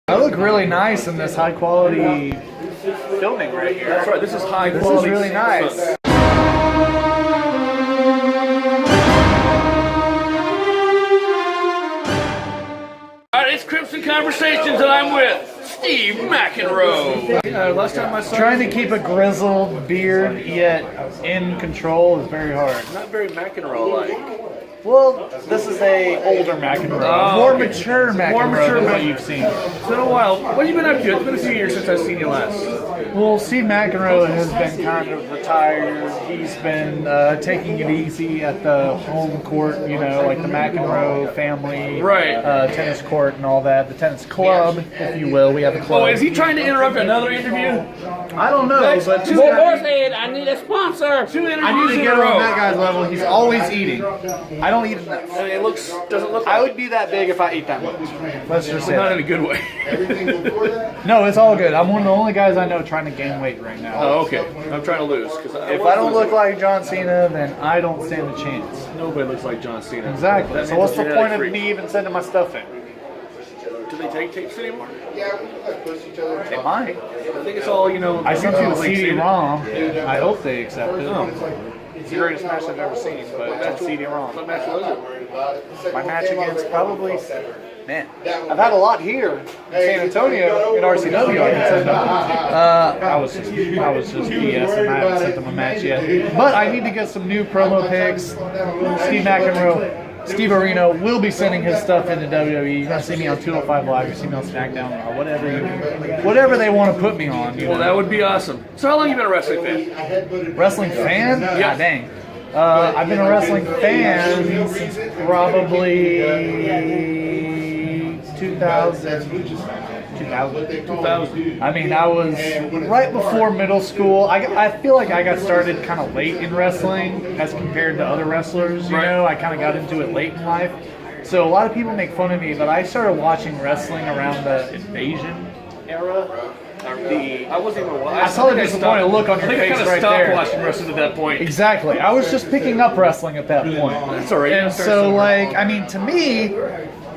I look really nice in this high quality filming right here. That's right. This is high quality. This is really nice. All right, it's Crimson Conversations, and I'm with Steve McEnroe. Last time I saw Trying to keep a grizzled beard yet in control is very hard. not very McEnroe-like. Well, this is a older McEnroe, more mature McEnroe than what you've seen. It's been a while. What have you been up to? It's been a few years since I've seen you last. Well, Steve McEnroe has been kind of retired. He's been taking it easy at the home court, you know, like the McEnroe family tennis court and all that. The tennis club, if you will. We have a club. Oh, is he trying to interrupt another interview? I don't know, but two Head, I need a sponsor. Two interviews I need to in get a row. on that guy's level. He's always eating. I don't eat enough. I mean, doesn't look. I would be that big if I ate that much. Let's just say not that. in a good way. No, it's all good. I'm one of the only guys I know trying to gain weight right now. Oh, okay. I'm trying to lose because If I don't look like John Cena, then I don't stand a chance. nobody looks like John Cena. Exactly. That So means what's the you're point genetic of freak. me even sending my stuff in? Do they take tapes anymore? They might. I think it's all I sent you the like CD-ROM. I hope they accept it. It's the greatest match I've ever seen, but it's on What CD-ROM. match was it? My match against probably, man, I've had a lot here in San Antonio in RCW. I can send them. I was just BSing. I haven't sent them a match yet, but I need to get some new promo pics. Steve McEnroe. Steve Areno will be sending his stuff into WWE. You're gonna see me on 205 Live, or see me on SmackDown, or whatever they want to put me on. You know? Well, that would be awesome. So how long have you been a wrestling fan? Wrestling fan? Yeah. God dang. I've been a wrestling fan since probably 2000. I mean, I was right before middle school. I feel like I got started kind of late in wrestling as compared to other wrestlers. You know, I kind of got into it late in life. So a lot of people make fun of me, but I started watching wrestling around the Invasion era. I wasn't even. I saw the disappointed look on your face I right stopped there. watching wrestling at that point. Exactly. I was just picking up wrestling at that point. That's all right. And so, like, I mean, to me,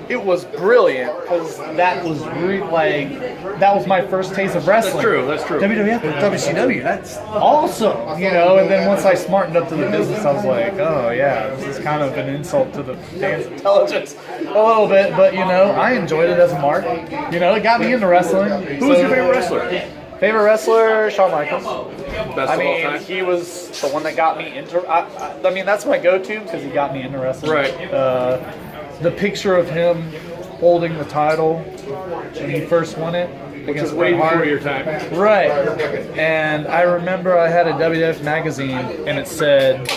it was brilliant because that was that was my first taste of wrestling. That's true. WWF and WCW, that's awesome, you know. And then once I smartened up to the business, I was like, oh yeah, this is kind of an insult to the fans' intelligence a little bit. But you know, I enjoyed it as a mark. You know, it got me into wrestling. Who was your favorite wrestler? Favorite wrestler, Shawn Michaels. Best I of all mean, time. he was the one that got me into. I mean, that's my go-to because he got me into wrestling. Right. The picture of him holding the title when he first won it against way Bret before Hart. your time. Right. And I remember I had a WWF magazine, and it said,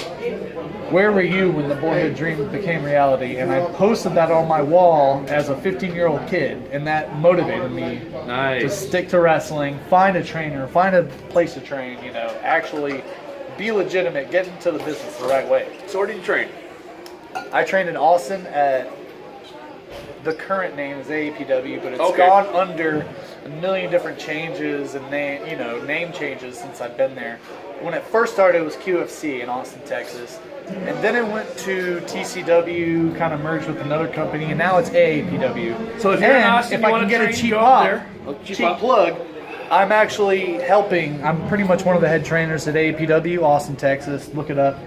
"Where were you when the boyhood dream became reality?" And I posted that on my wall as a 15-year-old kid, and that motivated me to stick to wrestling, find a trainer, find a place to train, you know, actually be legitimate, get into the business the right way. So where did you train? I trained in Austin at the current name is AEPW, but it's gone under a million different changes and name changes since I've been there. When it first started, it was QFC in Austin, Texas, and then it went to TCW, kind of merged with another company, and now it's AEPW. So if you're in Austin, if I can get a cheap plug, I'm actually helping. I'm pretty much one of the head trainers at AEPW, Austin, Texas. Look it up.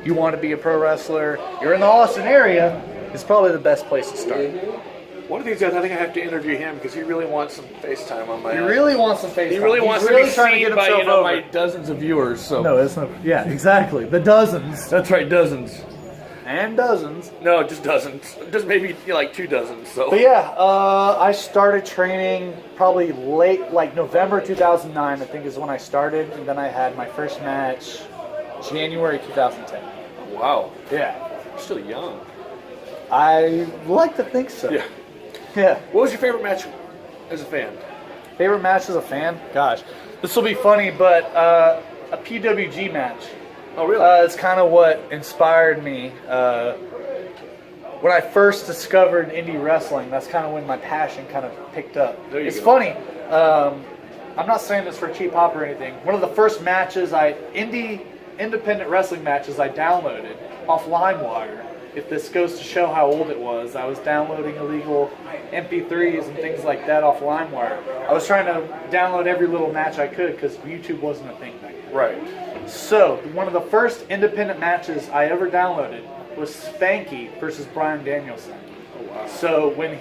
You want to be a pro wrestler, you're in the Austin area, it's probably the best place to start. One of these guys, I think I have to interview him because he really wants some FaceTime on my. He really wants some FaceTime. He really wants to be seen by my dozens of viewers. So no, it's not. Yeah, exactly. The dozens. That's right, dozens. And dozens. No, just dozens. Just maybe like 2 dozen. So. But yeah, I started training probably late, like November 2009. I think is when I started, and then I had my first match January 2010. Wow. Yeah. You're still young. I like to think so. Yeah. Yeah. What was your favorite match as a fan? Favorite match as a fan? Gosh, this will be funny, but a PWG match. Oh, really? It's kind of what inspired me. When I first discovered indie wrestling, that's kind of when my passion kind of picked up. It's funny. I'm not saying this for cheap hop or anything. One of the first matches independent wrestling matches I downloaded off LimeWire if this goes to show how old it was, I was downloading illegal MP3s and things like that off LimeWire. I was trying to download every little match I could because YouTube wasn't a thing back then. Right. So, one of the first independent matches I ever downloaded was Spanky versus Bryan Danielson. Oh, wow. So, when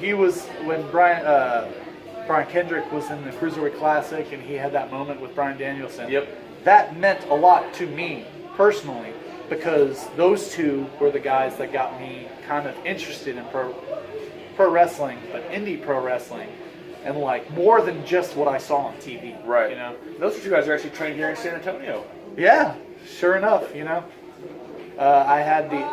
Brian Kendrick was in the Cruiserweight Classic and he had that moment with Bryan Danielson, that meant a lot to me personally because those two were the guys that got me kind of interested in pro wrestling, but indie pro wrestling, and like more than just what I saw on TV. Right. You know, those two guys are actually trained here in San Antonio. Yeah, sure enough. You know, I had the.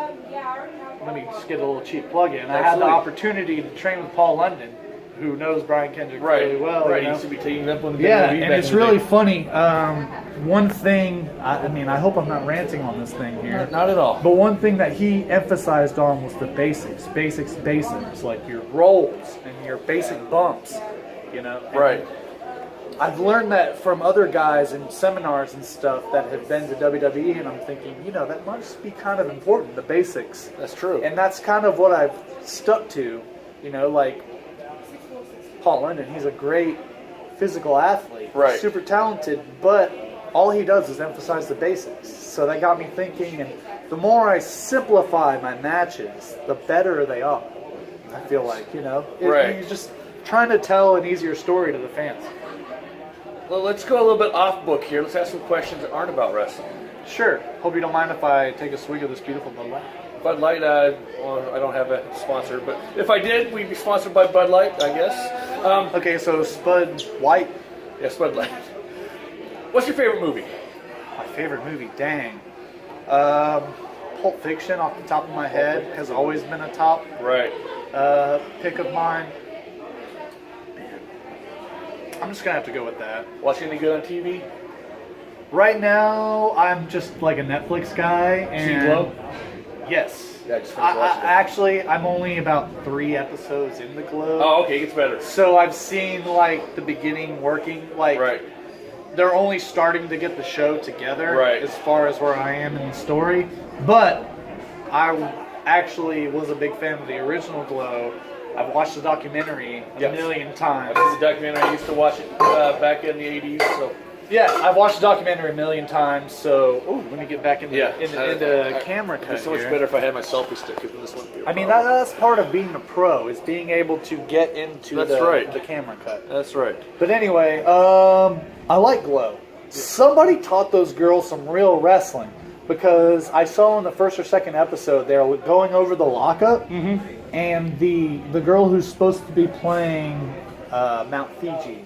Let me just get a little cheap plug in. I had the opportunity to train with Paul London, who knows Brian Kendrick really well. Right, you know? he used to be teaming up on the Yeah, WWE and it's really funny. One thing, I mean, I hope I'm not ranting on this thing here. Not at all. But one thing that he emphasized on was the basics, like your rolls and your basic bumps, you know. Right. I've learned that from other guys in seminars and stuff that have been to WWE, and I'm thinking, you know, that must be kind of important, the basics. That's true. And that's kind of what I've stuck to, you know, like Paul London, he's a great physical athlete, right? Super talented, but all he does is emphasize the basics. So that got me thinking, and the more I simplify my matches, the better they are. I feel like, you know, you're just trying to tell an easier story to the fans. Well, let's go a little bit off book here. Let's ask some questions that aren't about wrestling. Sure. Hope you don't mind if I take a swig of this beautiful Bud Light. Bud Light, well, I don't have a sponsor, but if I did, we'd be sponsored by Bud Light, I guess. Okay, so Spud White. Yeah, Spud Light. What's your favorite movie? My favorite movie, dang. Pulp Fiction, off the top of my head, has always been a top pick of mine. Man, I'm just going to have to go with that. Watch any good on TV? Right now, I'm just like a Netflix guy. And Glow? Yes. Yeah, I just finished watching it. Actually, I'm only about 3 episodes in the Glow. Oh, okay, it gets better. So I've seen like the beginning working, like they're only starting to get the show together as far as where I am in the story. But I actually was a big fan of the original Glow. I've watched the documentary a million times. This is a documentary. I used to watch it back in the 80s. So. Yeah, I've watched the documentary a million times, so let me get back into camera cut. It's so much better if I had my selfie stick than this one. I mean, that's part of being a pro, is being able to get into the camera cut. That's right. But anyway, I like Glow. Somebody taught those girls some real wrestling, because I saw in the first or second episode they were going over the lockup, and the girl who's supposed to be playing Mount Fiji,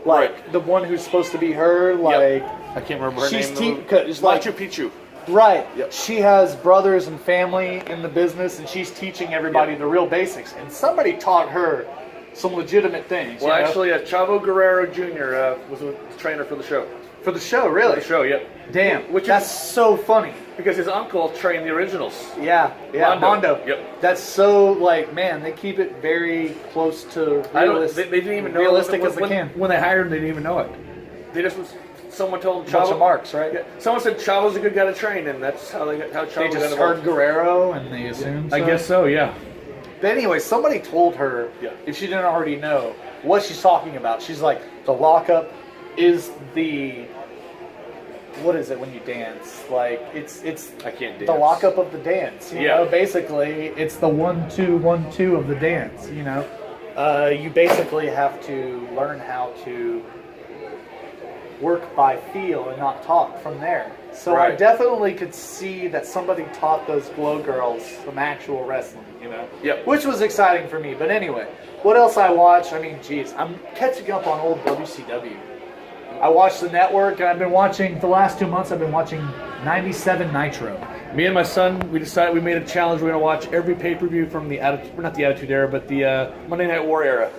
like the one who's supposed to be her, like I can't remember her name. She's like Machu Picchu. Right. Yep. She has brothers and family in the business, and she's teaching everybody the real basics. And somebody taught her some legitimate things. Well, actually, Chavo Guerrero Jr. Was a trainer for the show. For the show, really? For the show, yep. Damn, that's so funny. Because his uncle trained the originals. Yeah, Mondo. Yep. That's so, like, man, they keep it very close to realistic. They didn't even know realistic as they can. When they hired him, they didn't even know it. They just was. Someone told Chavo. Bunch of marks, right? Yeah. Someone said Chavo's a good guy to train, and that's how Chavo. They just heard Guerrero, and they assumed. I guess so. Yeah. But anyway, somebody told her, if she didn't already know, what she's talking about. She's like, the lockup is the. What is it when you dance? Like it's I can't dance. The lockup of the dance. You know, basically it's the 1-2 1-2 of the dance. You know, you basically have to learn how to work by feel and not talk from there. So I definitely could see that somebody taught those Glow girls some actual wrestling. You know, which was exciting for me. But anyway, what else I watch? I mean, geez, I'm catching up on old WCW. I watched the network, and I've been watching, the last 2 months, I've been watching 97 Nitro. Me and my son, we made a challenge. We're going to watch every pay-per-view from not the Attitude Era, but the Monday Night War era.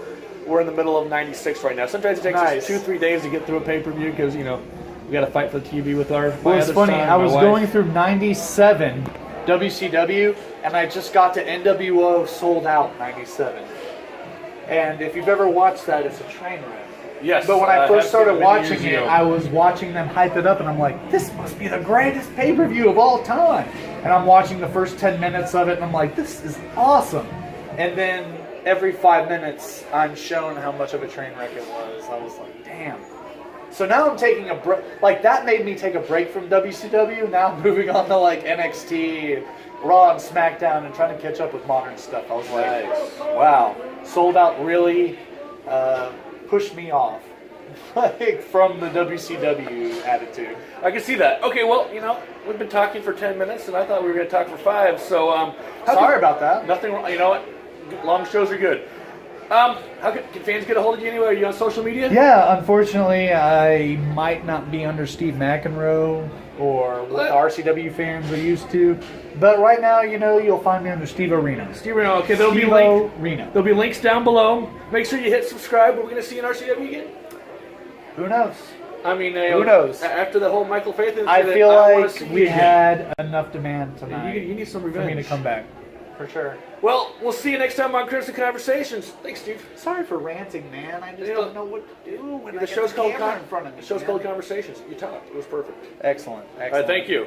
We're in the middle of 96 right now. Sometimes it takes us 2-3 days to get through a pay-per-view because, you know, we got to fight for the TV with my other it's funny, son, I was going through 97 WCW, and I just got to NWO Sold Out 97. And if you've ever watched that, it's a train wreck. Yes. But when I first started many watching years it, ago. I was watching them hype it up, and I'm like, this must be the greatest pay-per-view of all time. And I'm watching the first 10 minutes of it, and I'm like, this is awesome. And then every 5 minutes, I'm shown how much of a train wreck it was. I was like, damn. So now I'm taking a break. Like, that made me take a break from WCW. Now I'm moving on to, like, NXT, Raw, and SmackDown, and trying to catch up with modern stuff. I was like, wow. Sold Out really pushed me off. Like, from the WCW attitude. I can see that. Okay, well, we've been talking for 10 minutes, and I thought we were going to talk for 5. So, Sorry about that. Nothing wrong. You know what? Long shows are good. How can fans get a hold of you anyway? Are you on social media? Yeah, unfortunately, I might not be under Steve McEnroe or what RCW fans are used to. But right now, you'll find me under Steve Arena. Steve Reno. Okay, there'll be links down below. Make sure you hit subscribe. Are we going to see you in RCW again? Who knows? I mean, who knows? After the whole Michael Faith incident, I feel like we you had enough demand tonight. You need some for revenge. me to come back. For sure. Well, we'll see you next time on Critical Conversations. Thanks, Steve. Sorry for ranting, man. I just don't know what to do when The show's called in front of me. The show's called Conversations. You talked. It was perfect. Excellent. All right, thank you.